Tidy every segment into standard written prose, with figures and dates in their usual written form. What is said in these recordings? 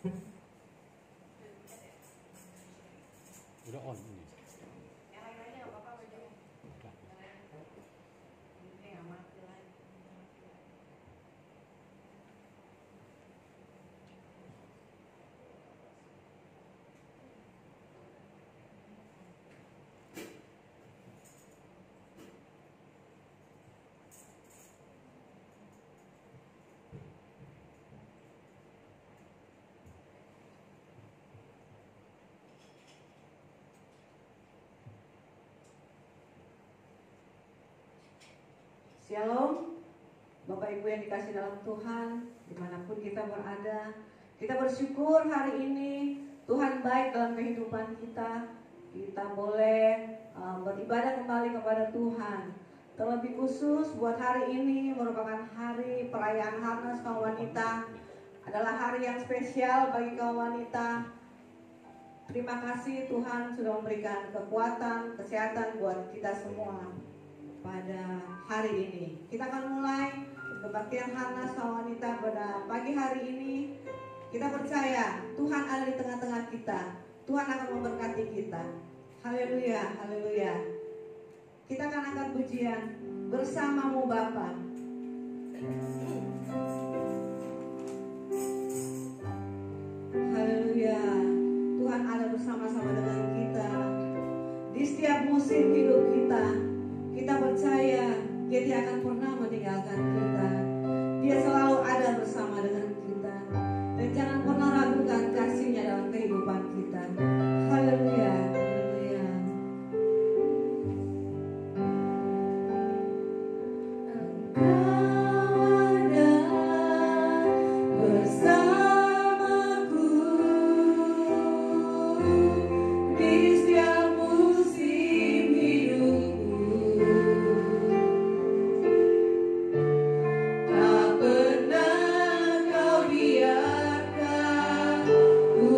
Udah on ini. Yang lain-lainnya nggak apa-apa aja. Udah. Ini nggak mati lagi. Shalom, Bapak Ibu yang dikasih dalam Tuhan, dimanapun kita berada, kita bersyukur hari ini Tuhan baik dalam kehidupan kita. Kita boleh beribadah kembali kepada Tuhan. Terlebih khusus buat hari ini merupakan hari perayaan Harnas kaum wanita, adalah hari yang spesial bagi kaum wanita. Terima kasih Tuhan sudah memberikan kekuatan, kesehatan buat kita semua. Pada hari ini kita akan mulai kebaktian Harnas kaum wanita pada pagi hari ini. Kita percaya Tuhan ada di tengah-tengah kita. Tuhan akan memberkati kita. Haleluya, haleluya. Kita akan angkat pujian bersamamu Bapa. Haleluya. Tuhan ada bersama-sama dengan kita di setiap musim hidup kita. Kita percaya Dia tidak akan pernah meninggalkan kita. Dia selalu ada bersama dengan kita. Dan jangan pernah ragukan kasih-Nya dalam kehidupan kita. Haleluya, haleluya. Engkau ada bersamaku di setiap musim hidupku. Tak pernah Kau biarkan ku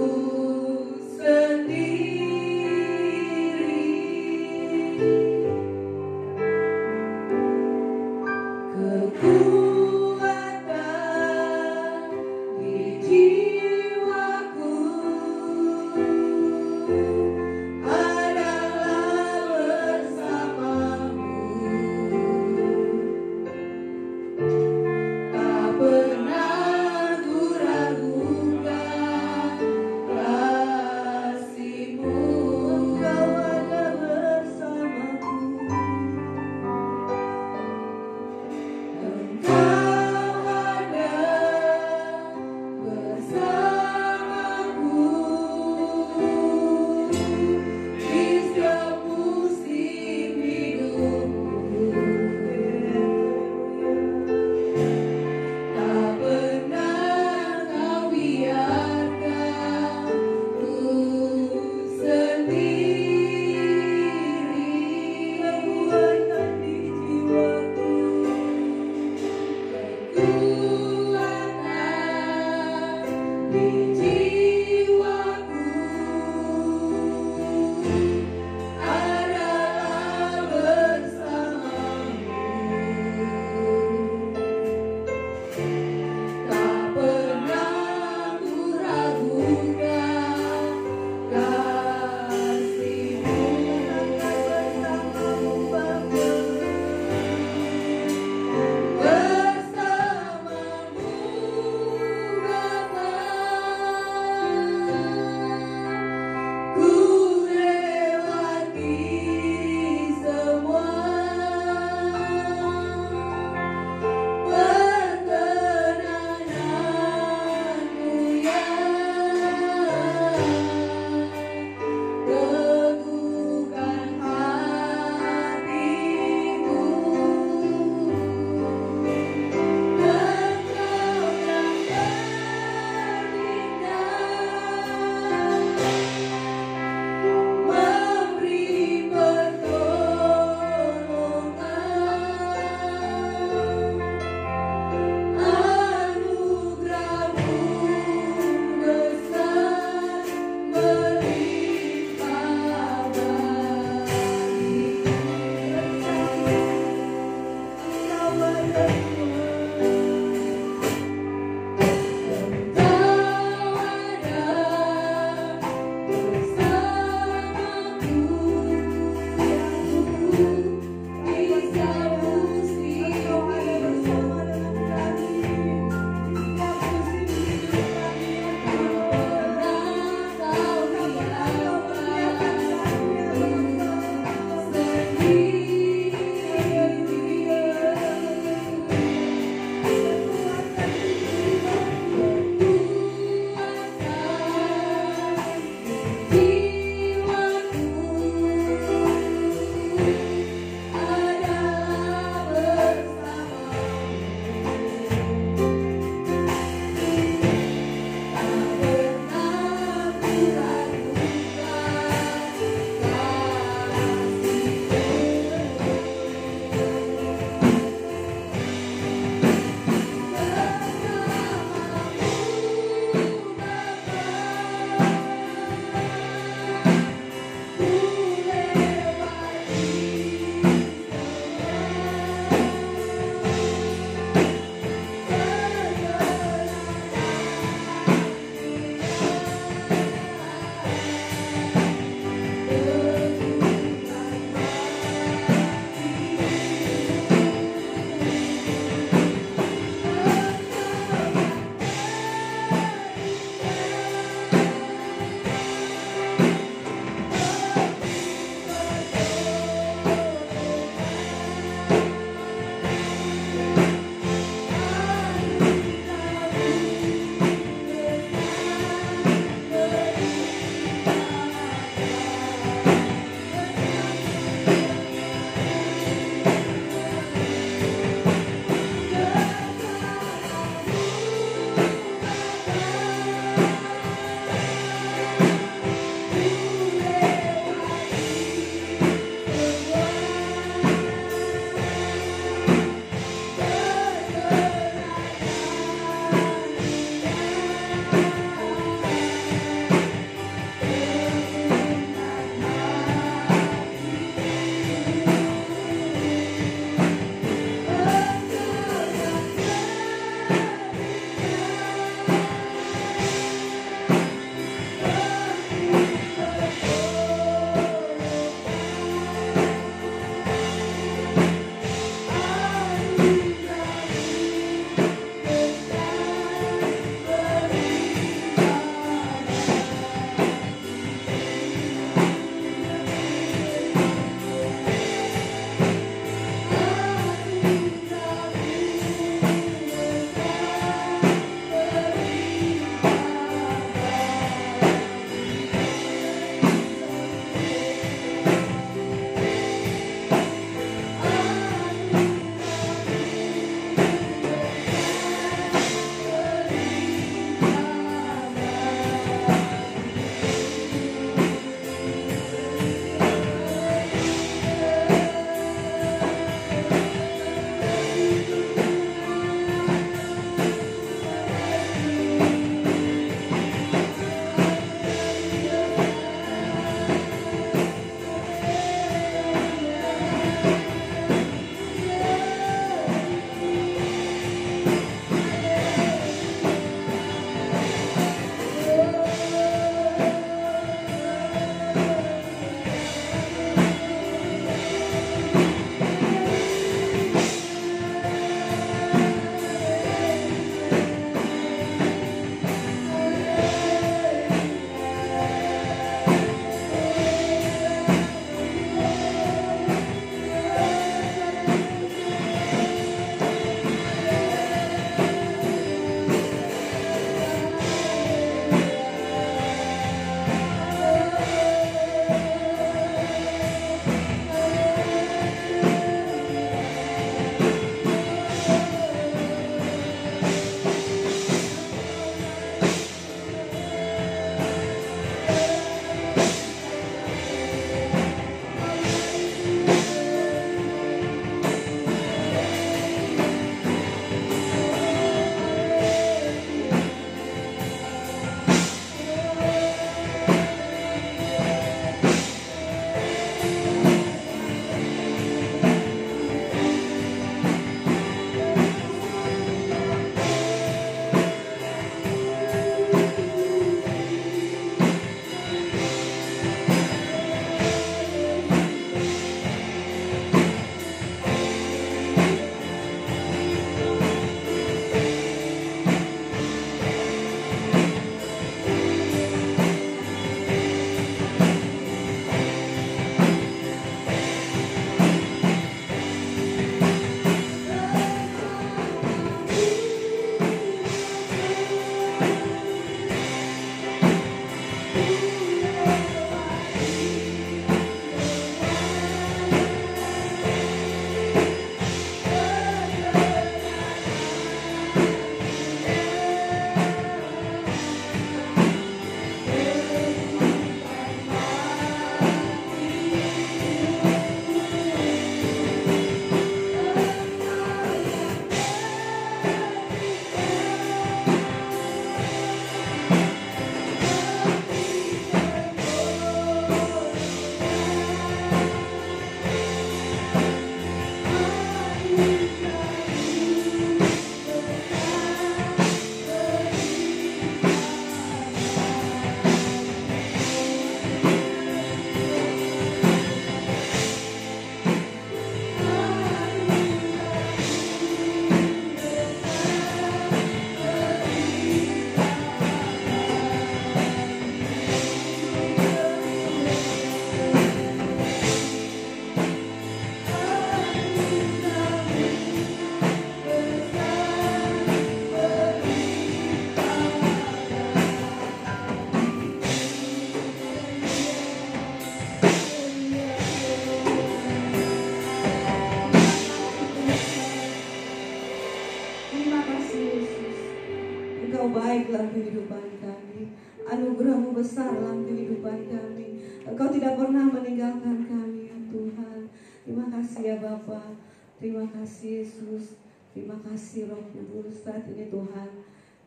dalam kehidupan kami. Anugerah-Mu besar dalam kehidupan kami. Engkau tidak pernah meninggalkan kami ya Tuhan. Terima kasih ya Bapa. Terima kasih Yesus. Terima kasih Roh Kudus. Saat ini Tuhan,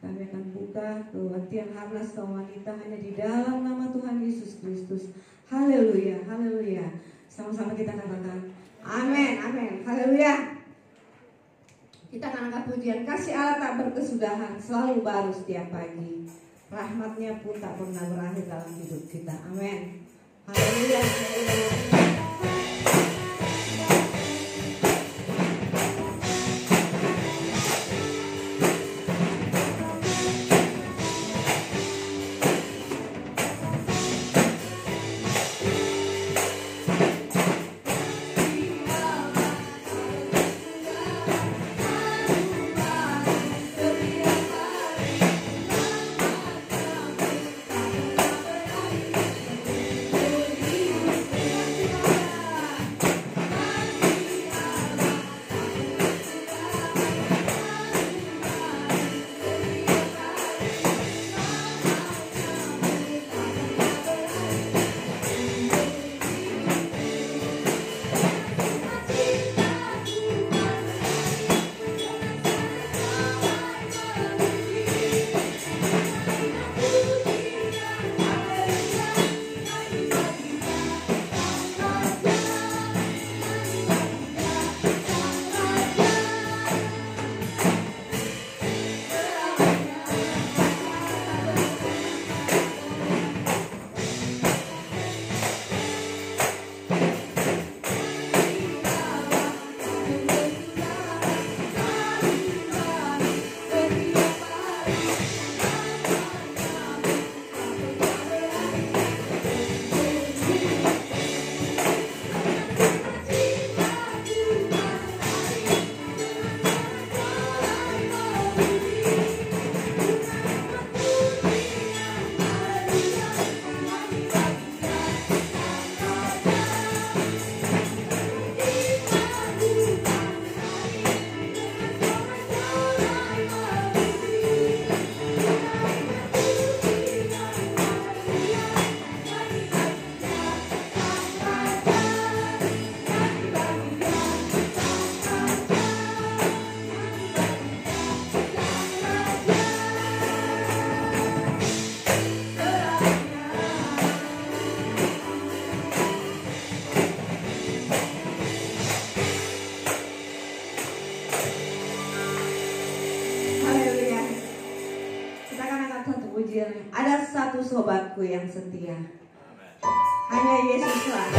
kami akan buka kebaktian Harnas kaum wanita hanya di dalam nama Tuhan Yesus Kristus. Haleluya, haleluya. Sama-sama kita katakan amin, amin, haleluya. Kita akan angkat pujian. Kasih Allah tak berkesudahan, selalu baru setiap pagi. Rahmatnya pun tak pernah berakhir dalam hidup kita. Amin. Haleluya. Ada satu sobatku yang setia, hanya Yesuslah.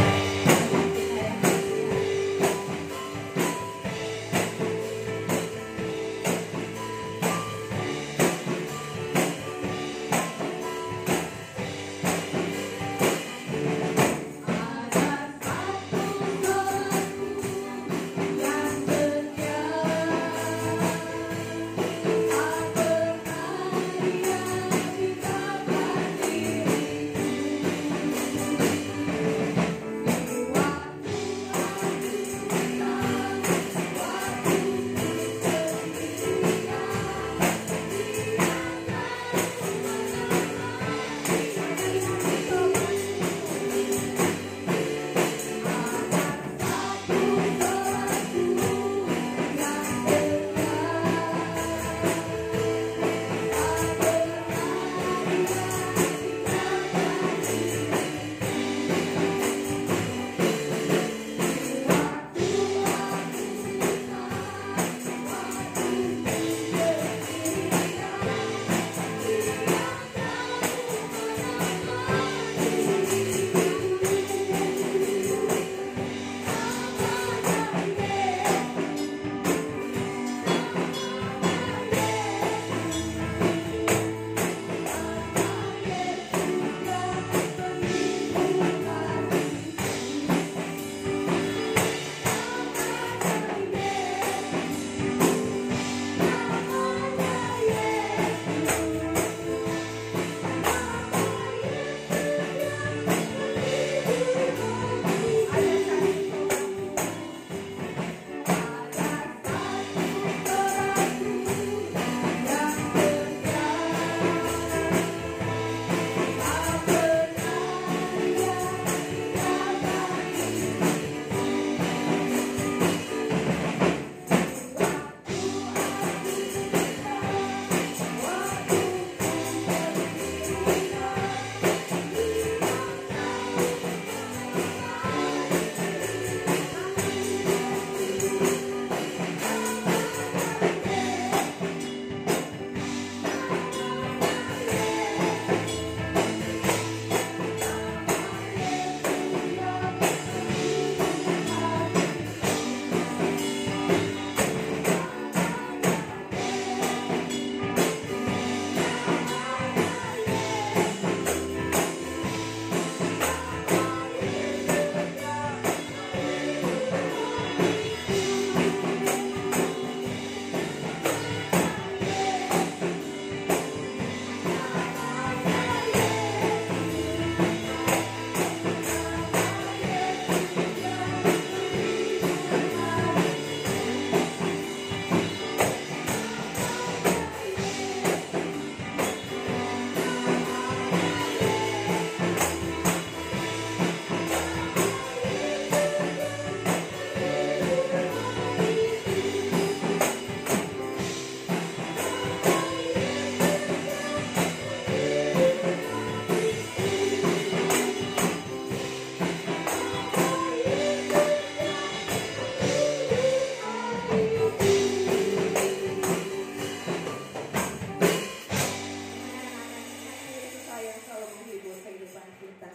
kehidupan kita.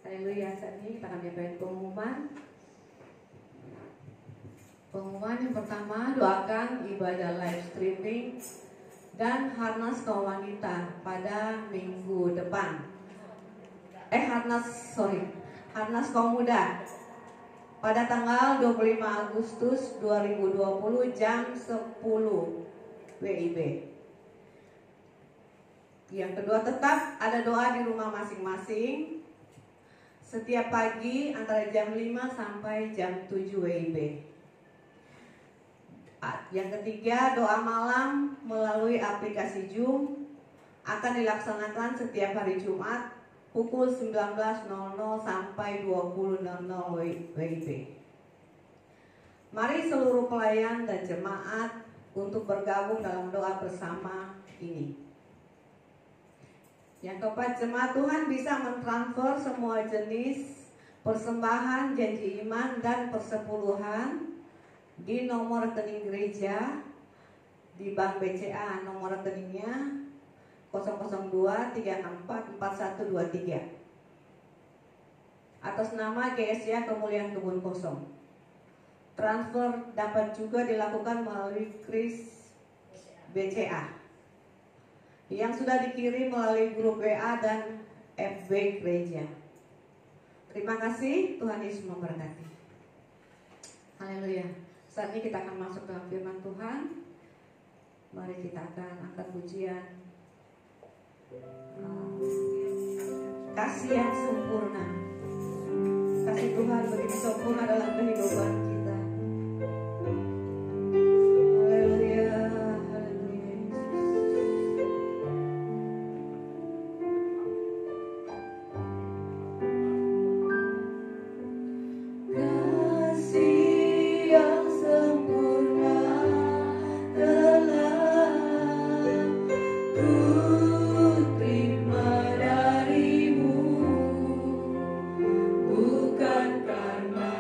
Haleluya. Saat ini kita akan menyampaikan pengumuman. Pengumuman yang pertama, doakan ibadah live streaming dan harnas kaum wanita pada minggu depan. Harnas kaum muda pada tanggal 25 Agustus 2020 jam 10 WIB. Yang kedua, tetap ada doa di rumah masing-masing setiap pagi antara jam 5 sampai jam 7 WIB. Yang ketiga, doa malam melalui aplikasi Zoom akan dilaksanakan setiap hari Jumat pukul 19.00 sampai 20.00 WIB. Mari seluruh pelayan dan jemaat untuk bergabung dalam doa bersama ini. Yang keempat, jemaat Tuhan bisa mentransfer semua jenis persembahan, janji iman, dan persepuluhan di nomor rekening gereja di Bank BCA. Nomor rekeningnya 002-364-4123 atas nama GSA Kemuliaan Kebun Kosong. Transfer dapat juga dilakukan melalui kris BCA yang sudah dikirim melalui grup WA dan FB gereja. Terima kasih, Tuhan Yesus memberkati. Haleluya. Saat ini kita akan masuk dalam firman Tuhan. Mari kita akan angkat pujian kasih yang sempurna. Kasih Tuhan begitu sempurna dalam kehidupan kita. Haleluya, haleluya Yesus. Kasih yang sempurna telah ku terima darimu, bukan karena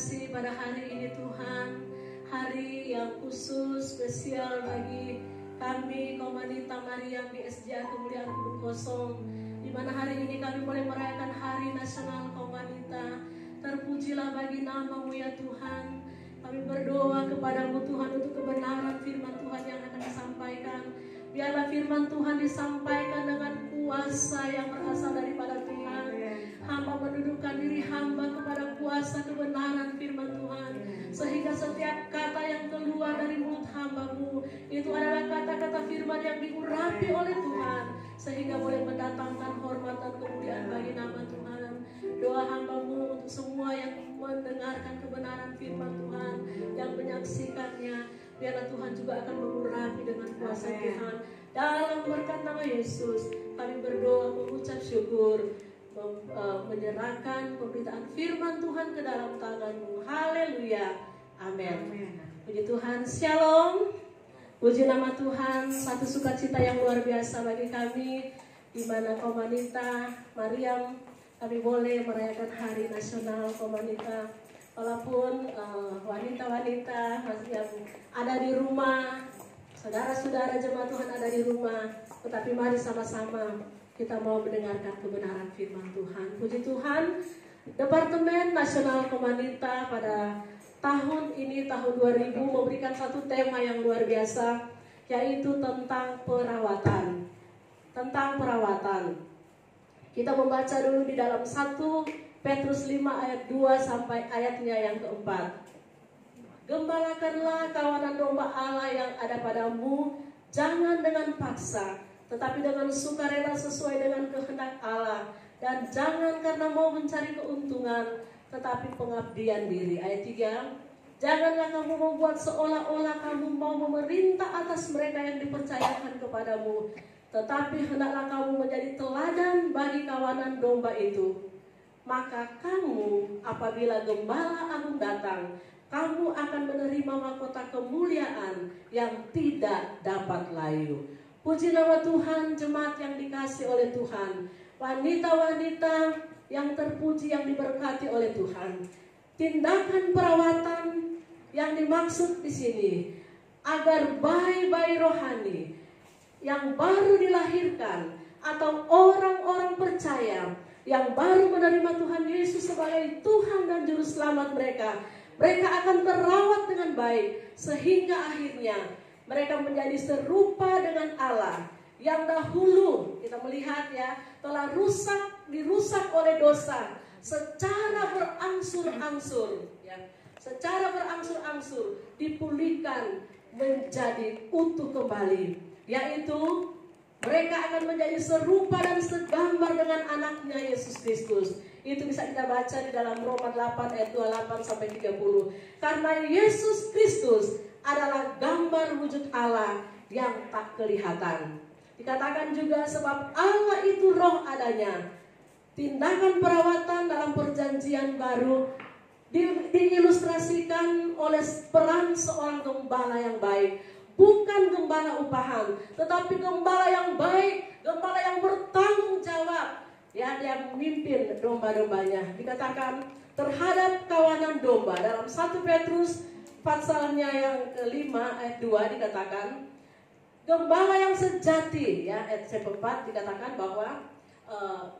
kasih pada hari ini Tuhan, hari yang khusus spesial bagi kami Komanita Mariam di SDA Kemuliaan Kebun Kosong, di mana hari ini kami boleh merayakan Hari Nasional Komanita. Terpujilah bagi nama-Mu ya Tuhan. Kami berdoa kepadamu Tuhan untuk kebenaran firman Tuhan yang akan disampaikan. Biarlah firman Tuhan disampaikan dengan kuasa yang berasal daripada Tuhan. Hamba mendudukkan diri hamba kepada kuasa kebenaran firman Tuhan, sehingga setiap kata yang keluar dari mulut hamba-Mu itu adalah kata-kata firman yang diurapi oleh Tuhan, sehingga boleh mendatangkan hormat dan kemuliaan bagi nama Tuhan. Doa hamba-Mu untuk semua yang mendengarkan kebenaran firman Tuhan, yang menyaksikannya, biarlah Tuhan juga akan mengurapi dengan kuasa Tuhan. Dalam berkat nama Yesus kami berdoa mengucap syukur, menyerahkan pemberitaan firman Tuhan ke dalam tangan-Mu. Haleluya, amin. Puji Tuhan, shalom. Puji nama Tuhan. Satu sukacita yang luar biasa bagi kami, di mana Komanita Mariam kami boleh merayakan Hari Nasional Komanita. Walaupun wanita-wanita yang ada di rumah, saudara-saudara jemaat Tuhan ada di rumah, tetapi mari sama-sama kita mau mendengarkan kebenaran firman Tuhan. Puji Tuhan, Departemen Nasional Komanita pada tahun ini, tahun 2000, memberikan satu tema yang luar biasa, yaitu tentang perawatan. Tentang perawatan. Kita membaca dulu di dalam 1 Petrus 5 ayat 2 sampai ayatnya yang keempat. Gembalakanlah kawanan domba Allah yang ada padamu, jangan dengan paksa, tetapi dengan sukarela sesuai dengan kehendak Allah, dan jangan karena mau mencari keuntungan, tetapi pengabdian diri. Ayat 3, janganlah kamu membuat seolah-olah kamu mau memerintah atas mereka yang dipercayakan kepadamu, tetapi hendaklah kamu menjadi teladan bagi kawanan domba itu. Maka kamu apabila Gembala Agung datang, kamu akan menerima mahkota kemuliaan yang tidak dapat layu. Puji nama Tuhan, jemaat yang dikasih oleh Tuhan, wanita-wanita yang terpuji, yang diberkati oleh Tuhan. Tindakan perawatan yang dimaksud di sini agar bayi-bayi rohani yang baru dilahirkan atau orang-orang percaya yang baru menerima Tuhan Yesus sebagai Tuhan dan Juru Selamat mereka akan terawat dengan baik, sehingga akhirnya mereka menjadi serupa dengan Allah yang dahulu kita melihat ya telah dirusak oleh dosa secara berangsur-angsur ya, secara berangsur-angsur dipulihkan menjadi utuh kembali, yaitu mereka akan menjadi serupa dan segambar dengan anaknya Yesus Kristus. Itu bisa kita baca di dalam Roma 8 ayat 28 sampai 30. Karena Yesus Kristus adalah gambar wujud Allah yang tak kelihatan. Dikatakan juga sebab Allah itu roh adanya. Tindakan perawatan dalam perjanjian baru diilustrasikan oleh peran seorang gembala yang baik. Bukan gembala upahan, tetapi gembala yang baik, gembala yang bertanggung jawab, ya, yang memimpin domba-dombanya. Dikatakan terhadap kawanan domba dalam 1 Petrus pasalnya yang kelima ayat 2 dikatakan gembala yang sejati, ya, ayat 4 dikatakan bahwa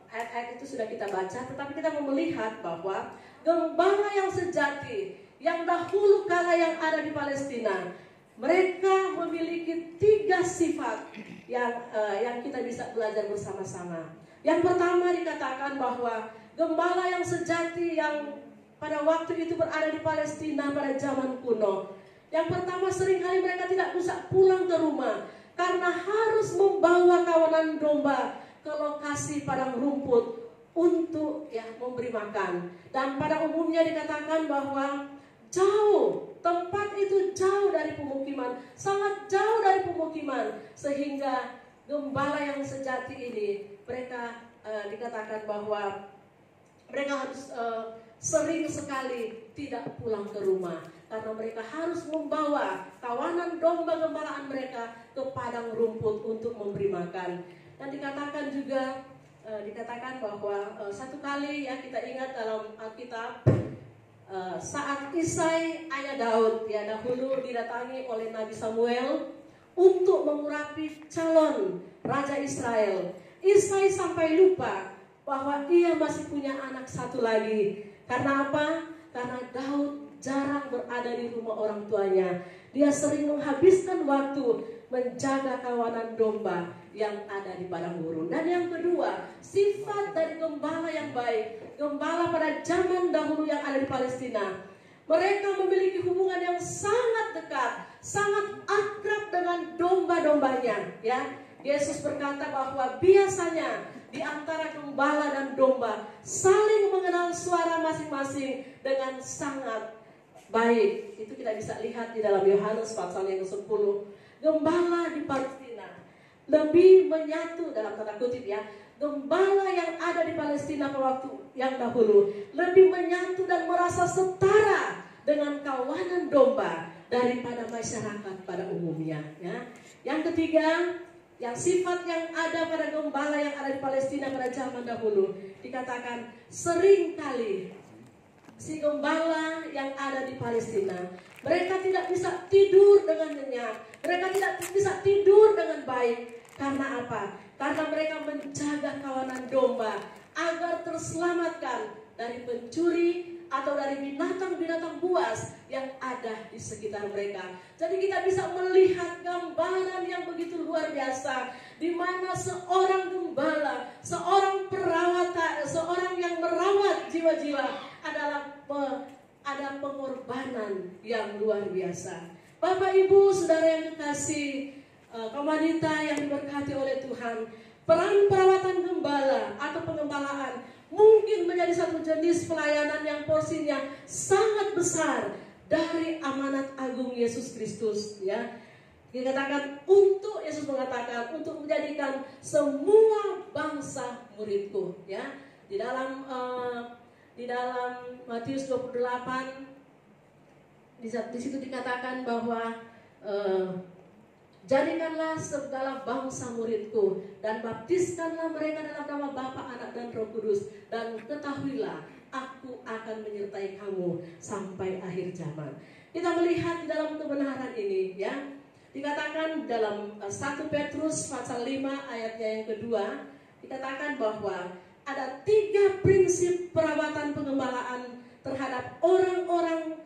ayat-ayat itu sudah kita baca, tetapi kita mau melihat bahwa gembala yang sejati yang dahulu kala yang ada di Palestina, mereka memiliki 3 sifat yang kita bisa belajar bersama-sama. Yang pertama dikatakan bahwa gembala yang sejati yang pada waktu itu berada di Palestina pada zaman kuno, yang pertama seringkali mereka tidak bisa pulang ke rumah karena harus membawa kawanan domba ke lokasi padang rumput untuk memberi makan. Dan pada umumnya dikatakan bahwa jauh, tempat itu jauh dari pemukiman, sangat jauh dari pemukiman, sehingga gembala yang sejati ini mereka dikatakan bahwa mereka harus sering sekali tidak pulang ke rumah karena mereka harus membawa kawanan domba gembalaan mereka ke padang rumput untuk memberi makan. Dan dikatakan juga dikatakan bahwa satu kali ya kita ingat dalam Alkitab saat Isai ayah Daud ya dahulu didatangi oleh Nabi Samuel untuk mengurapi calon Raja Israel. Isai sampai lupa bahwa ia masih punya anak satu lagi. Karena apa? Karena Daud jarang berada di rumah orang tuanya. Dia sering menghabiskan waktu menjaga kawanan domba yang ada di padang gurun. Dan yang kedua, sifat dari gembala yang baik. Gembala pada zaman dahulu yang ada di Palestina, mereka memiliki hubungan yang sangat dekat, sangat akrab dengan domba-dombanya. Ya, Yesus berkata bahwa biasanya di antara gembala dan domba saling mengenal suara masing-masing dengan sangat baik. Itu kita bisa lihat di dalam Yohanes pasal yang ke-10. Gembala di Palestina lebih menyatu dalam tanda kutip ya. Gembala yang ada di Palestina pada waktu yang dahulu lebih menyatu dan merasa setara dengan kawanan domba daripada masyarakat pada umumnya ya. Yang ketiga, yang sifat yang ada pada gembala yang ada di Palestina pada zaman dahulu, dikatakan seringkali si gembala yang ada di Palestina, mereka tidak bisa tidur dengan nyenyak, mereka tidak bisa tidur dengan baik. Karena apa? Karena mereka menjaga kawanan domba agar terselamatkan dari pencuri atau dari binatang-binatang buas yang ada di sekitar mereka. Jadi kita bisa melihat gambaran yang begitu luar biasa, di mana seorang gembala, seorang perawat, seorang yang merawat jiwa-jiwa adalah ada pengorbanan yang luar biasa. Bapak, Ibu, Saudara yang kekasih, kaum wanita yang diberkati oleh Tuhan, peran perawatan gembala atau pengembalaan mungkin menjadi satu jenis pelayanan yang porsinya sangat besar dari amanat agung Yesus Kristus ya. Dikatakan untuk Yesus mengatakan untuk menjadikan semua bangsa muridku ya. Di dalam Matius 28 di situ dikatakan bahwa jadikanlah segala bangsa muridku dan baptiskanlah mereka dalam nama Bapa, Anak dan Roh Kudus, dan ketahuilah aku akan menyertai kamu sampai akhir zaman. Kita melihat di dalam kebenaran ini ya, dikatakan dalam 1 Petrus pasal 5 ayatnya yang kedua, dikatakan bahwa ada 3 prinsip perawatan pengembalaan terhadap orang-orang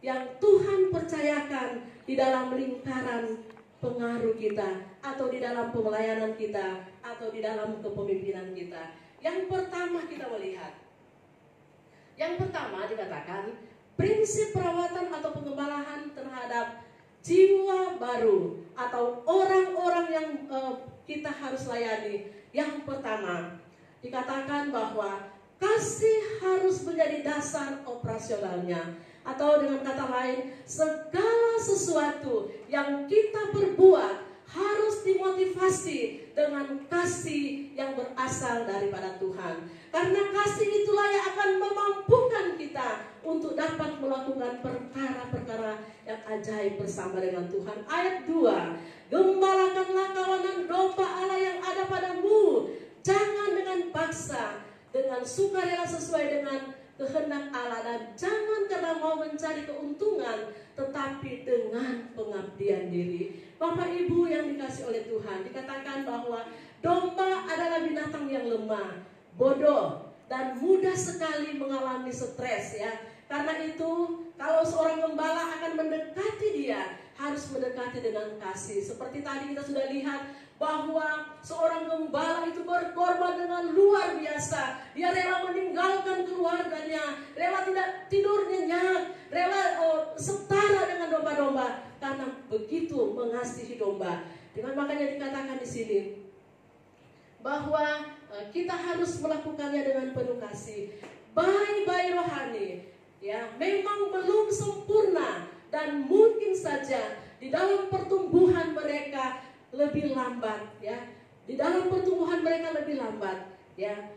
yang Tuhan percayakan di dalam lingkaran pengaruh kita, atau di dalam pelayanan kita, atau di dalam kepemimpinan kita. Yang pertama kita melihat, yang pertama dikatakan prinsip perawatan atau pengembalaan terhadap jiwa baru atau orang-orang yang kita harus layani. Yang pertama dikatakan bahwa kasih harus menjadi dasar operasionalnya. Atau dengan kata lain, segala sesuatu yang kita perbuat harus dimotivasi dengan kasih yang berasal daripada Tuhan. Karena kasih itulah yang akan memampukan kita untuk dapat melakukan perkara-perkara yang ajaib bersama dengan Tuhan. Ayat 2, gembalakanlah kawanan domba Allah yang ada padamu, jangan dengan paksa, dengan sukarela sesuai dengan kehendak Allah, dan jangan karena mau mencari keuntungan, tetapi dengan pengabdian diri. Bapak Ibu yang dikasih oleh Tuhan, dikatakan bahwa domba adalah binatang yang lemah, bodoh, dan mudah sekali mengalami stres ya. Karena itu kalau seorang gembala akan mendekati dia, harus mendekati dengan kasih. Seperti tadi kita sudah lihat bahwa seorang gembala itu berkorban dengan luar biasa. Dia rela meninggalkan keluarganya, rela tidak tidur nyenyak, rela setara dengan domba-domba karena begitu mengasihi domba. Dengan makanya dikatakan di sini bahwa kita harus melakukannya dengan penuh kasih. Bayi-bayi rohani ya memang belum sempurna dan mungkin saja di dalam pertumbuhan mereka lebih lambat ya. Di dalam pertumbuhan mereka lebih lambat ya.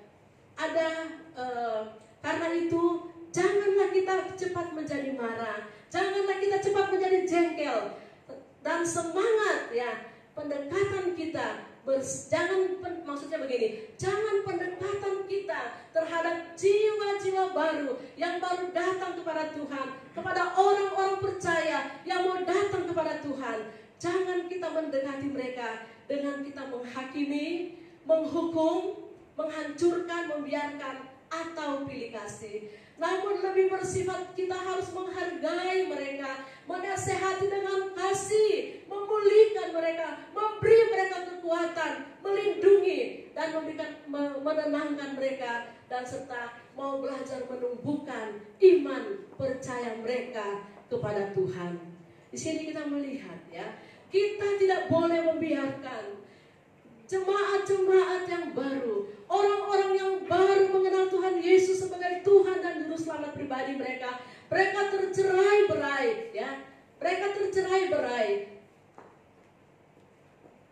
Karena itu janganlah kita cepat menjadi marah, janganlah kita cepat menjadi jengkel, dan semangat ya pendekatan kita maksudnya begini, jangan pendekatan kita terhadap jiwa-jiwa baru yang baru datang kepada Tuhan, kepada orang-orang percaya yang mau datang kepada Tuhan. Jangan kita mendekati mereka dengan kita menghakimi, menghukum, menghancurkan, membiarkan, atau pilih kasih. Namun lebih bersifat kita harus menghargai mereka, menasehati dengan kasih, memulihkan mereka, memberi mereka kekuatan, melindungi dan menenangkan mereka, dan serta mau belajar menumbuhkan iman percaya mereka kepada Tuhan. Di sini kita melihat ya, kita tidak boleh membiarkan jemaat-jemaat yang baru, orang-orang yang baru mengenal Tuhan Yesus sebagai Tuhan dan Juru Selamat pribadi mereka tercerai-berai ya. Mereka tercerai-berai.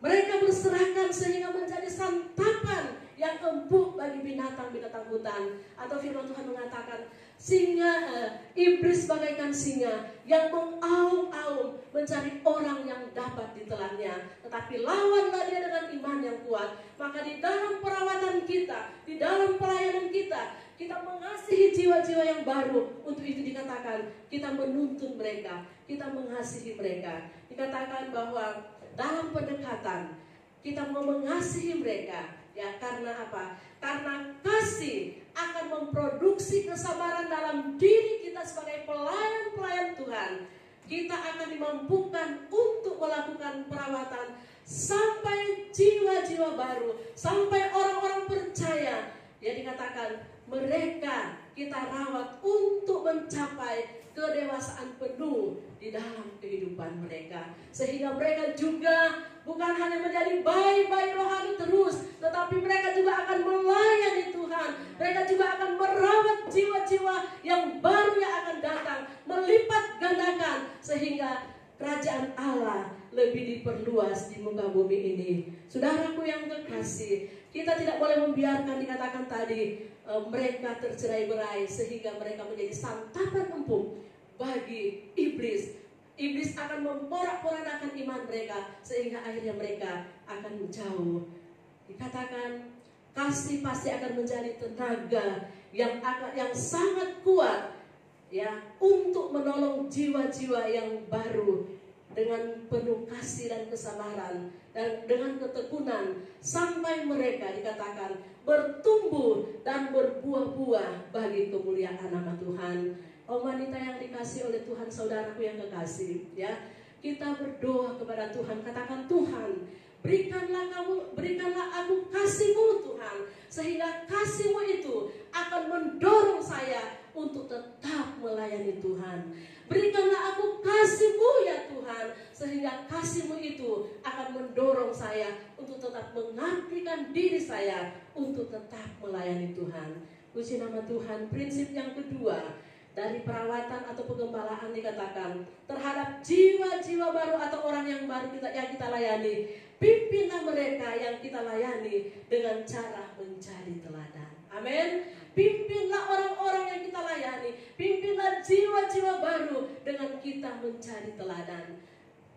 Mereka berserakan sehingga menjadi santapan yang empuk bagi binatang-binatang hutan. Atau firman Tuhan mengatakan, iblis bagaikan singa yang mengaum-aum mencari orang yang dapat ditelannya. Tetapi lawanlah dia dengan iman yang kuat. Maka di dalam perawatan kita, di dalam pelayanan kita, kita mengasihi jiwa-jiwa yang baru. Untuk itu dikatakan kita menuntun mereka, kita mengasihi mereka. Dikatakan bahwa dalam pendekatan kita mau mengasihi mereka. Ya, karena apa? Karena kasih akan memproduksi kesabaran dalam diri kita sebagai pelayan-pelayan Tuhan. Kita akan dimampukan untuk melakukan perawatan sampai jiwa-jiwa baru, sampai orang-orang percaya. Ya, dikatakan mereka kita rawat untuk mencapai kedewasaan penuh di dalam kehidupan mereka, sehingga mereka juga bukan hanya menjadi bayi-bayi rohani terus, tetapi mereka juga akan melayani Tuhan. Mereka juga akan merawat jiwa-jiwa yang baru yang akan datang, melipat gandakan sehingga kerajaan Allah lebih diperluas di muka bumi ini. Saudaraku yang terkasih, kita tidak boleh membiarkan, dikatakan tadi, mereka tercerai-berai sehingga mereka menjadi santapan empuk bagi iblis. Iblis akan memporak-porandakan iman mereka sehingga akhirnya mereka akan menjauh. Dikatakan kasih pasti akan menjadi tenaga yang sangat kuat ya untuk menolong jiwa-jiwa yang baru dengan penuh kasih dan kesabaran dan dengan ketekunan sampai mereka dikatakan bertumbuh dan berbuah-buah bagi kemuliaan nama Tuhan. Oh wanita yang dikasih oleh Tuhan, saudaraku yang kekasih, ya, kita berdoa kepada Tuhan, katakan Tuhan, berikanlah aku kasih-Mu Tuhan, sehingga kasih-Mu itu akan mendorong saya untuk tetap melayani Tuhan. Berikanlah aku kasih-Mu ya Tuhan, sehingga kasih-Mu itu akan mendorong saya untuk tetap mengabdikan diri saya untuk tetap melayani Tuhan. Puji nama Tuhan. Prinsip yang kedua dari perawatan atau pengembalaan dikatakan terhadap jiwa-jiwa baru atau orang yang baru yang kita layani, pimpinlah mereka yang kita layani dengan cara menjadi teladan. Amin. Pimpinlah orang-orang yang kita layani, pimpinlah jiwa-jiwa baru dengan kita menjadi teladan.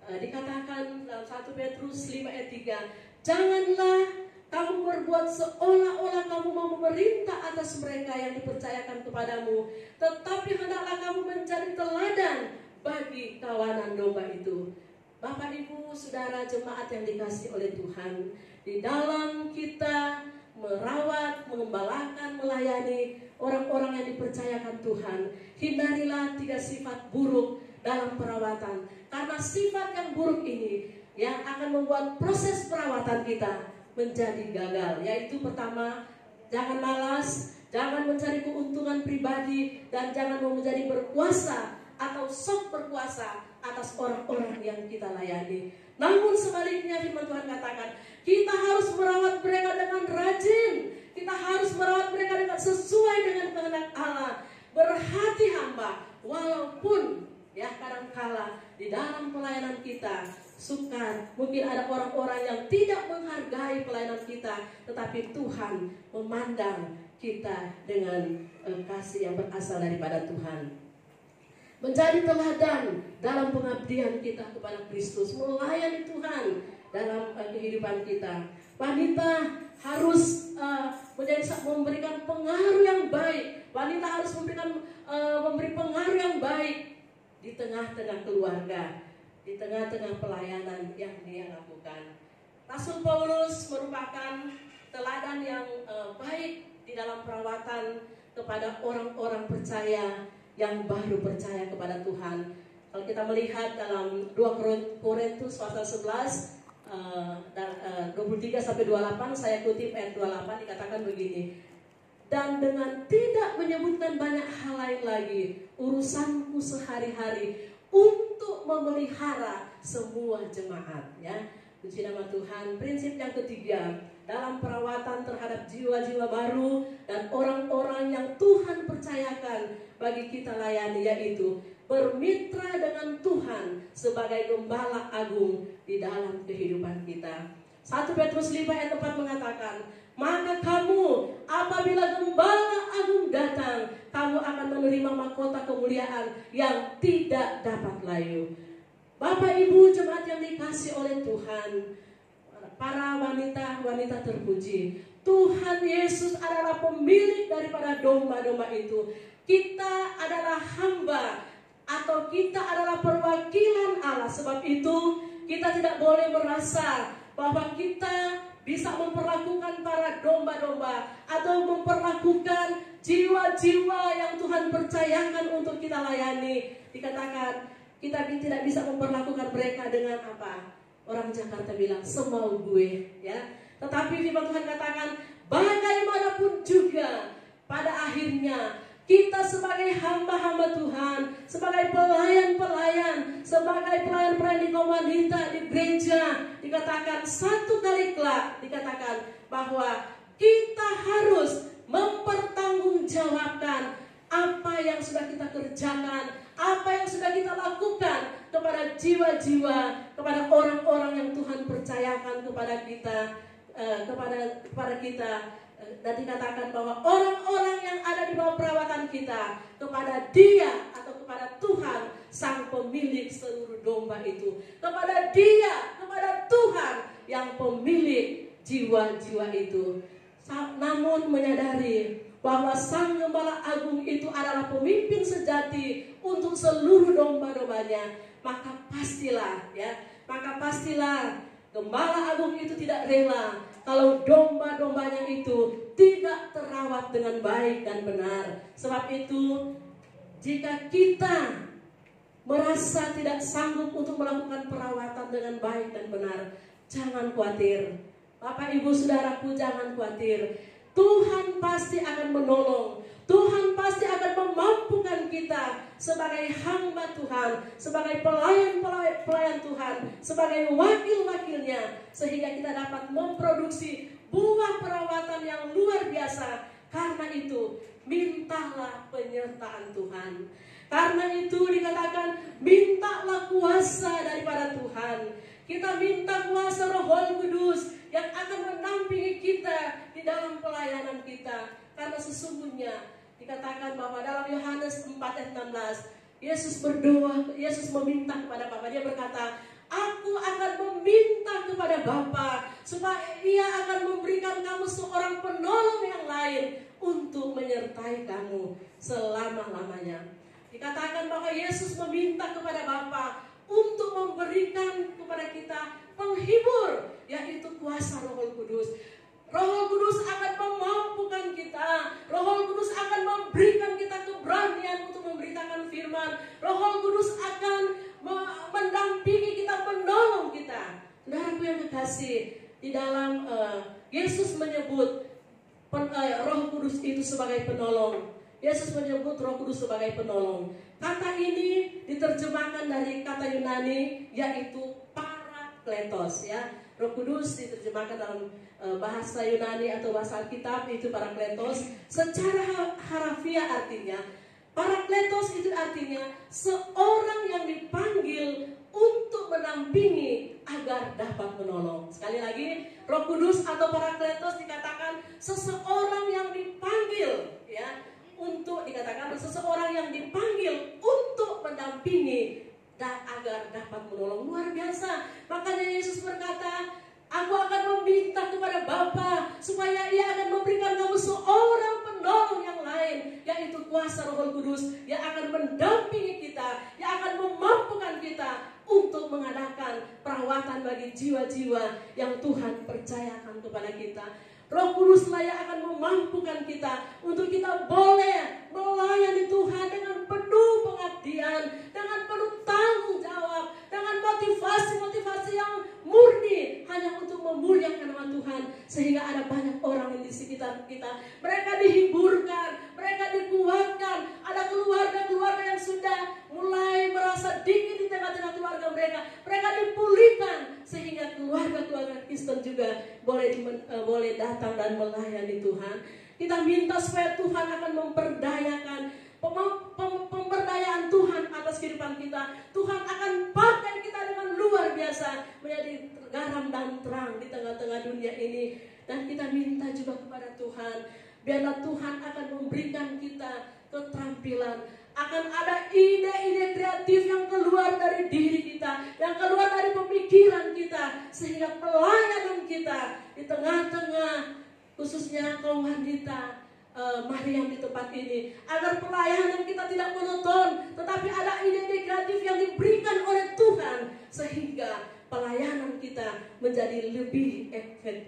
Dikatakan dalam 1 Petrus 5 ayat 3, janganlah kamu berbuat seolah-olah kamu mau memerintah atas mereka yang dipercayakan kepadamu, tetapi hendaklah kamu menjadi teladan bagi kawanan domba itu. Bapak, Ibu, Saudara, jemaat yang dikasihi oleh Tuhan, di dalam kita merawat, mengembalakan, melayani orang-orang yang dipercayakan Tuhan, hindarilah 3 sifat buruk dalam perawatan. Karena sifat yang buruk ini yang akan membuat proses perawatan kita menjadi gagal. Yaitu pertama, jangan malas, jangan mencari keuntungan pribadi, dan jangan mau menjadi berkuasa atau sok berkuasa atas orang-orang yang kita layani. Namun sebaliknya firman Tuhan katakan, kita harus merawat mereka dengan rajin. Kita harus merawat mereka dengan sesuai dengan kehendak Allah. Berhati hamba, walaupun ya kadangkala di dalam pelayanan kita sukar, mungkin ada orang-orang yang tidak menghargai pelayanan kita, tetapi Tuhan memandang kita dengan kasih yang berasal daripada Tuhan. Menjadi teladan dalam pengabdian kita kepada Kristus, melayani Tuhan dalam kehidupan kita. Wanita harus memberikan pengaruh yang baik. Wanita harus memberi pengaruh yang baik di tengah-tengah keluarga, di tengah-tengah pelayanan yang dia lakukan. Rasul Paulus merupakan teladan yang baik di dalam perawatan kepada orang-orang percaya yang baru percaya kepada Tuhan. Kalau kita melihat dalam 2 Korintus pasal 11 23 sampai 28, saya kutip ayat 28, dikatakan begini. Dan dengan tidak menyebutkan banyak hal lain lagi, urusanku sehari-hari untuk memelihara semua jemaat, ya. Puji nama Tuhan. Prinsip yang ketiga dalam perawatan terhadap jiwa-jiwa baru dan orang-orang yang Tuhan percayakan bagi kita layani, yaitu bermitra dengan Tuhan sebagai gembala agung di dalam kehidupan kita. 1 Petrus 5 ayat 4 mengatakan, maka kamu apabila gembala agung datang, kamu akan menerima mahkota kemuliaan yang tidak dapat layu. Bapak Ibu jemaat yang dikasih oleh Tuhan, para wanita-wanita terpuji, Tuhan Yesus adalah pemilik daripada domba-domba itu. Kita adalah hamba atau kita adalah perwakilan Allah. Sebab itu kita tidak boleh merasa bahwa kita bisa memperlakukan para domba-domba atau memperlakukan jiwa-jiwa yang Tuhan percayakan untuk kita layani. Dikatakan kita tidak bisa memperlakukan mereka dengan apa? Orang Jakarta bilang semau gue, ya. Tetapi firman Tuhan katakan bagaimanapun juga pada akhirnya kita sebagai hamba-hamba Tuhan, sebagai pelayan-pelayan, sebagai pelayan-pelayan di komunitas, di gereja, dikatakan satu kali kelak, dikatakan bahwa kita harus mempertanggungjawabkan apa yang sudah kita kerjakan, apa yang sudah kita lakukan kepada jiwa-jiwa, kepada orang-orang yang Tuhan percayakan kepada kita, kepada kita. Dan dikatakan bahwa orang-orang yang ada di bawah perawatan kita, kepada Dia atau kepada Tuhan sang pemilik seluruh domba itu, kepada Dia, kepada Tuhan yang pemilik jiwa-jiwa itu. Namun menyadari bahwa sang gembala agung itu adalah pemimpin sejati untuk seluruh domba-dombanya, maka pastilah gembala agung itu tidak rela kalau domba-dombanya itu tidak terawat dengan baik dan benar. Sebab itu, jika kita merasa tidak sanggup untuk melakukan perawatan dengan baik dan benar, jangan khawatir. Bapak Ibu Saudaraku, jangan khawatir. Tuhan pasti akan menolong. Tuhan pasti akan memampukan kita sebagai hamba Tuhan, sebagai pelayan Tuhan, sebagai wakil-wakilnya, sehingga kita dapat memproduksi buah perawatan yang luar biasa. Karena itu, mintalah penyertaan Tuhan. Karena itu dikatakan, mintalah kuasa daripada Tuhan. Kita minta kuasa Roh Kudus yang akan mendampingi kita di dalam pelayanan kita. Karena sesungguhnya dikatakan bahwa dalam Yohanes 4 ayat 16, Yesus berdoa, Yesus meminta kepada Bapa. Dia berkata, aku akan meminta kepada Bapa supaya Ia akan memberikan kamu seorang penolong yang lain untuk menyertai kamu selama-lamanya. Dikatakan bahwa Yesus meminta kepada Bapa untuk memberikan kepada kita penghibur, yaitu kuasa Roh Kudus. Roh Kudus akan memampukan kita. Roh Kudus akan memberikan kita keberanian untuk memberitakan firman. Roh Kudus akan mendampingi kita, menolong kita. Saudaraku yang kekasih, di dalam Yesus menyebut Roh Kudus itu sebagai penolong. Yesus menyebut Roh Kudus sebagai penolong. Kata ini diterjemahkan dari kata Yunani, yaitu Parakletos, ya. Roh Kudus diterjemahkan dalam bahasa Yunani atau bahasa Alkitab itu Parakletos. Secara harafiah artinya, Parakletos itu artinya seorang yang dipanggil untuk menampingi agar dapat menolong. Sekali lagi, Roh Kudus atau Parakletos dikatakan seseorang yang dipanggil, ya, untuk dikatakan seseorang yang dipanggil untuk mendampingi dan agar dapat menolong. Luar biasa. Makanya Yesus berkata, aku akan meminta kepada Tuhan bagi jiwa-jiwa yang Tuhan percayakan kepada kita. Roh Kuduslah yang akan memampukan kita untuk kita boleh melayani Tuhan dengan penuh pengabdian, dengan penuh tanggung jawab, dengan motivasi-motivasi yang murni hanya untuk memuliakan nama Tuhan. Sehingga ada banyak orang yang di sekitar kita, mereka dihiburkan, mereka dikuatkan. Ada keluarga-keluarga yang sudah mulai merasa dingin di tengah-tengah keluarga mereka, mereka dipulihkan sehingga keluarga-keluarga Kristen juga boleh datang dan melayani Tuhan. Kita minta supaya Tuhan akan memperdayakan pemberdayaan Tuhan atas kehidupan kita. Tuhan akan pakai kita dengan luar biasa menjadi garam dan terang di tengah-tengah dunia ini. Dan kita minta juga kepada Tuhan, biarlah Tuhan akan memberikan kita keterampilan. Akan ada ide-ide kreatif yang keluar dari diri kita, yang keluar dari pemikiran kita, sehingga pelayanan kita di tengah-tengah, khususnya kaum wanita Maryam di tempat ini, agar pelayanan kita tidak monoton, tetapi ada ide-ide kreatif yang diberikan oleh Tuhan, sehingga pelayanan kita menjadi lebih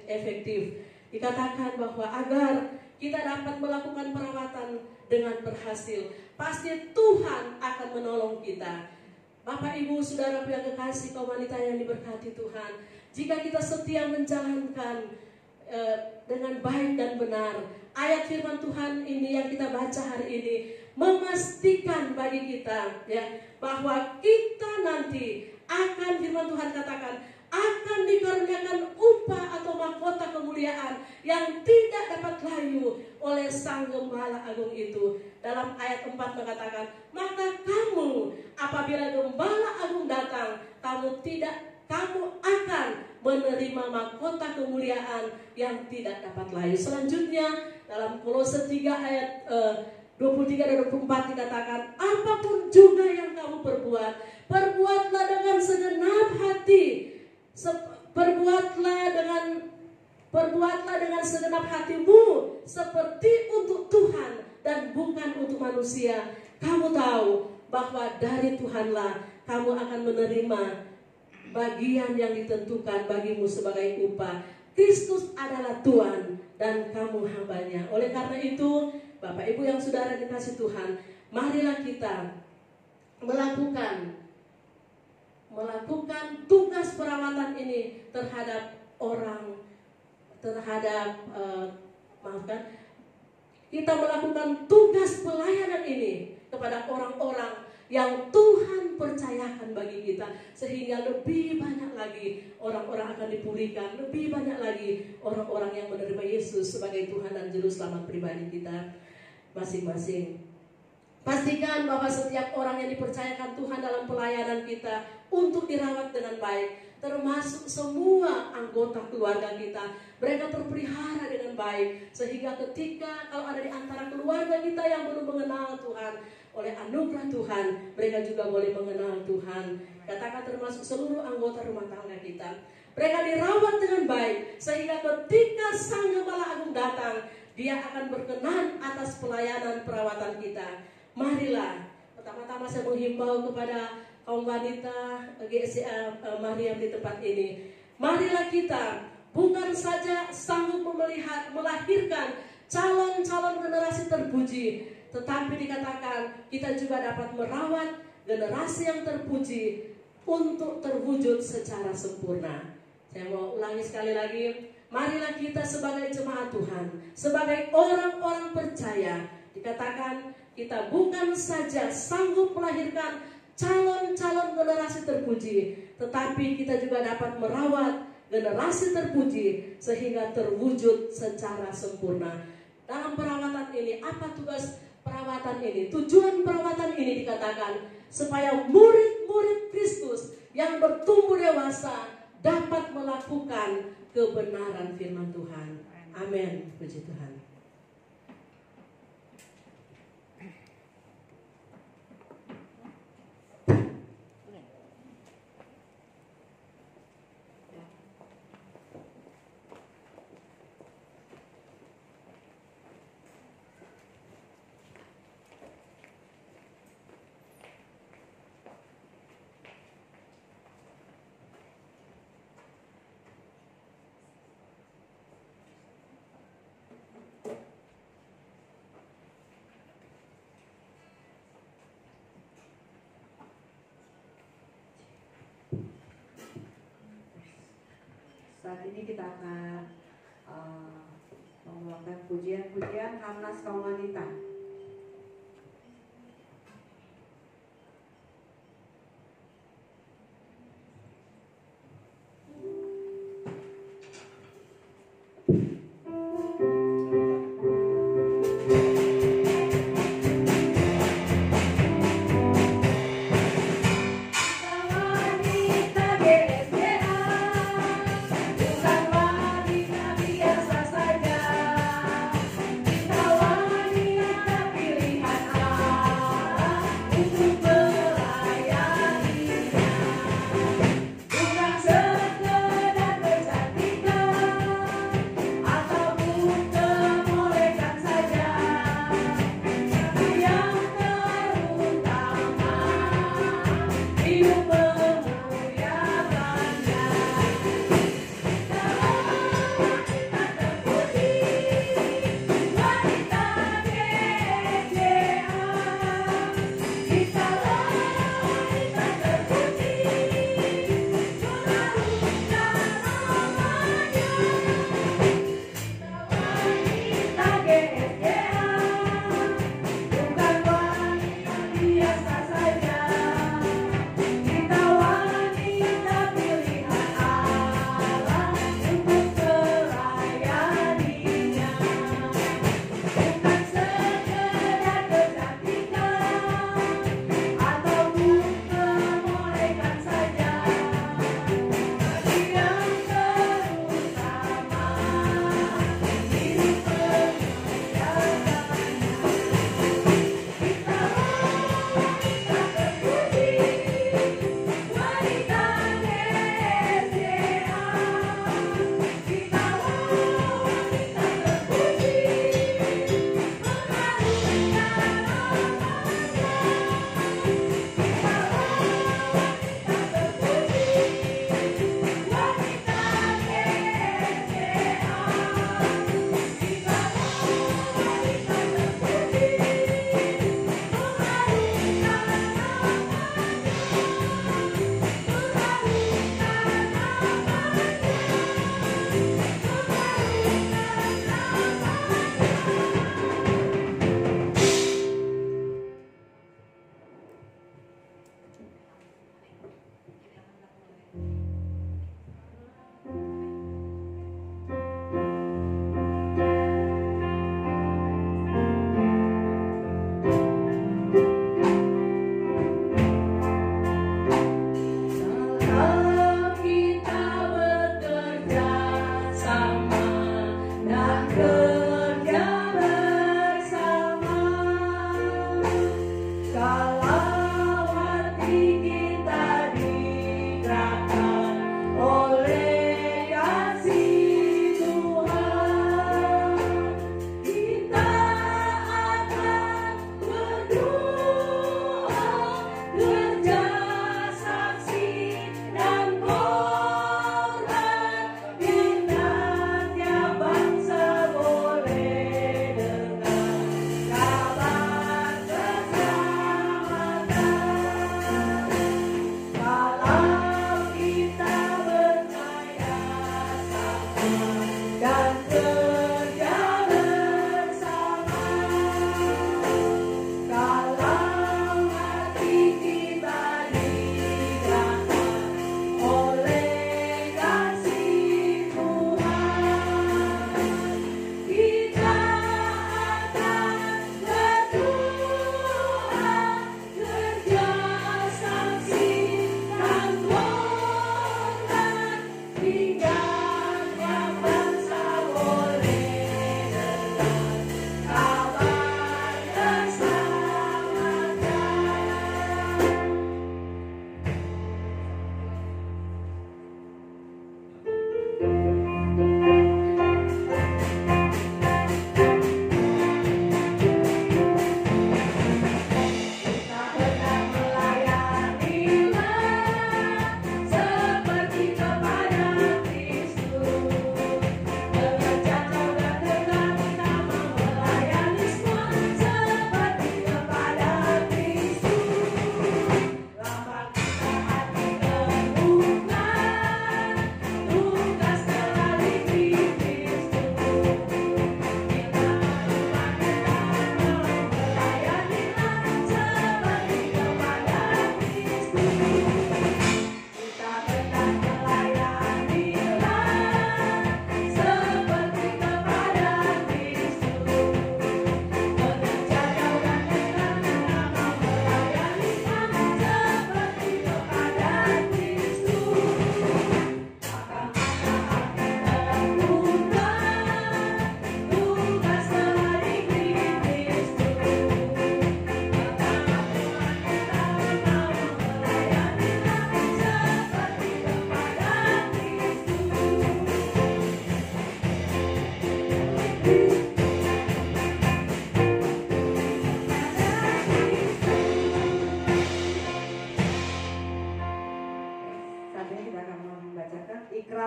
efektif. Dikatakan bahwa agar kita dapat melakukan perawatan dengan berhasil, pasti Tuhan akan menolong kita. Bapak, Ibu, Saudara yang kekasih, kaum wanita yang diberkati Tuhan, jika kita setia menjalankan dengan baik dan benar, ayat firman Tuhan ini yang kita baca hari ini memastikan bagi kita, ya, bahwa kita nanti akan, firman Tuhan katakan, akan dikaruniakan upah atau mahkota kemuliaan yang tidak dapat layu oleh Sang Gembala Agung itu. Dalam ayat 4 mengatakan, maka kamu apabila Gembala Agung datang, kamu akan menerima mahkota kemuliaan yang tidak dapat layu. Selanjutnya dalam Kolose 3 ayat 23 dan 24 dikatakan, apapun juga yang kamu perbuatlah dengan segenap hati. Perbuatlah dengan segenap hatimu seperti untuk Tuhan dan bukan untuk manusia. Kamu tahu bahwa dari Tuhanlah kamu akan menerima bagian yang ditentukan bagimu sebagai upah. Kristus adalah Tuhan dan kamu hambanya. Oleh karena itu, Bapak Ibu yang saudara dikasih Tuhan, marilah kita melakukan tugas perawatan ini terhadap kita melakukan tugas pelayanan ini kepada orang-orang yang Tuhan percayakan bagi kita, sehingga lebih banyak lagi orang-orang akan dipulihkan, lebih banyak lagi orang-orang yang menerima Yesus sebagai Tuhan dan Juru Selamat pribadi kita masing-masing. Pastikan bahwa setiap orang yang dipercayakan Tuhan dalam pelayanan kita untuk dirawat dengan baik, termasuk semua anggota keluarga kita, mereka terpelihara dengan baik, sehingga ketika kalau ada di antara keluarga kita yang belum mengenal Tuhan, oleh anugerah Tuhan mereka juga boleh mengenal Tuhan. Katakan termasuk seluruh anggota rumah tangga kita, mereka dirawat dengan baik, sehingga ketika Sang Gembala Agung datang, Dia akan berkenan atas pelayanan perawatan kita. Marilah, pertama-tama saya menghimbau kepada kaum wanita GSCA Maryam di tempat ini. Marilah kita bukan saja sanggup melahirkan calon-calon generasi terpuji, tetapi dikatakan kita juga dapat merawat generasi yang terpuji untuk terwujud secara sempurna. Saya mau ulangi sekali lagi. Marilah kita sebagai jemaat Tuhan, sebagai orang-orang percaya, dikatakan kita bukan saja sanggup melahirkan calon-calon generasi terpuji, tetapi kita juga dapat merawat generasi terpuji sehingga terwujud secara sempurna. Dalam perawatan ini, apa tugas perawatan ini? Tujuan perawatan ini dikatakan supaya murid-murid Kristus yang bertumbuh dewasa dapat melakukan kebenaran firman Tuhan. Amin. Puji Tuhan. saat ini kita akan membawakan pujian-pujian Hamnas kaum wanita.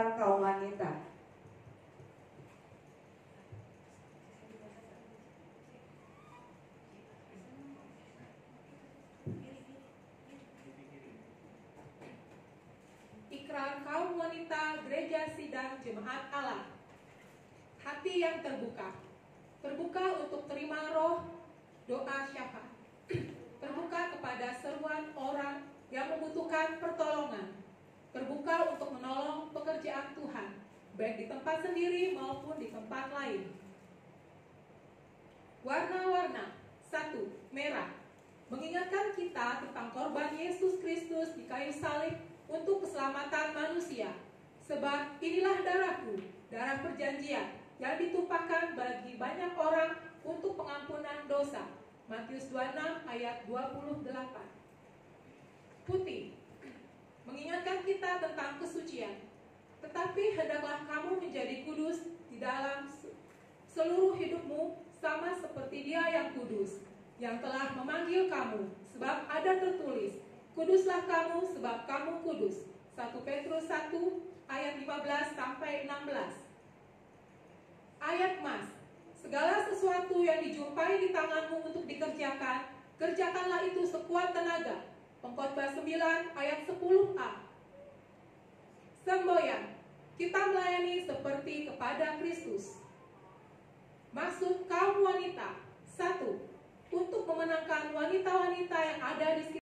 ikrar kaum wanita. Ikrar kaum wanita Gereja Sidang Jemaat Allah. Hati yang terbuka. Terbuka untuk terima roh doa syafaat. Terbuka kepada seruan orang yang membutuhkan pertolongan. Terbuka untuk menolong pekerjaan Tuhan, baik di tempat sendiri maupun di tempat lain. Warna-warna. 1. Merah. Mengingatkan kita tentang korban Yesus Kristus di kayu salib untuk keselamatan manusia. Sebab inilah darahku, darah perjanjian, yang ditumpahkan bagi banyak orang untuk pengampunan dosa. Matius 26 ayat 28. Putih. Mengingatkan kita tentang kesucian. Tetapi hendaklah kamu menjadi kudus di dalam seluruh hidupmu, sama seperti Dia yang kudus, yang telah memanggil kamu. Sebab ada tertulis, kuduslah kamu sebab kamu kudus. 1 Petrus 1 ayat 15 sampai 16. Ayat emas. Segala sesuatu yang dijumpai di tanganmu untuk dikerjakan, kerjakanlah itu sekuat tenaga. Pengkhotbah 9 ayat 10a. Semboyan. Kita melayani seperti kepada Kristus. Maksud kaum wanita. 1. Untuk memenangkan wanita-wanita yang ada di sekitar